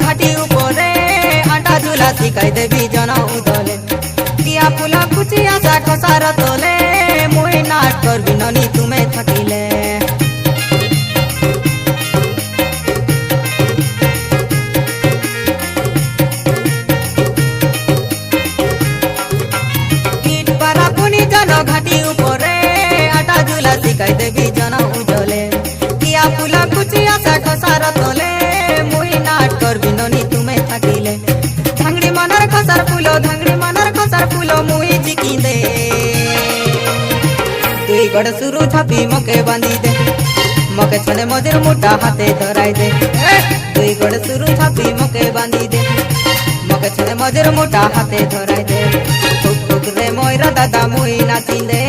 ঘাটি উপরে আটা ঝুলা শিখাই দেবী জন উদলে টিয়া ফুল কুচি আসা খসার তলে মুই নাট করবি ননি তুমি থাকিলে ইট পারা পুনি জন ঘাটি উপরে আটা ঝুলা শিখাই দেবী জন উদলে টিয়া ফুল কুচি আসা খসার তলে মুই নাট করবি ননি তুমি থাকিলে ধাংড়ি মনার খসার ফুল মুই জিকি দে তুই গড় সুরু ছাপি মকে বাঁধি দে মকে ছনে মজুর মুঠা হাতে ধরাই দে তুই গড় সুরু ছাপি মকে বাঁধি দে মকে ছনে মজুর মুঠা হাতে ধরাই দে ঠুক ঠুক রে ময়রা দাদা মুই নাচি দে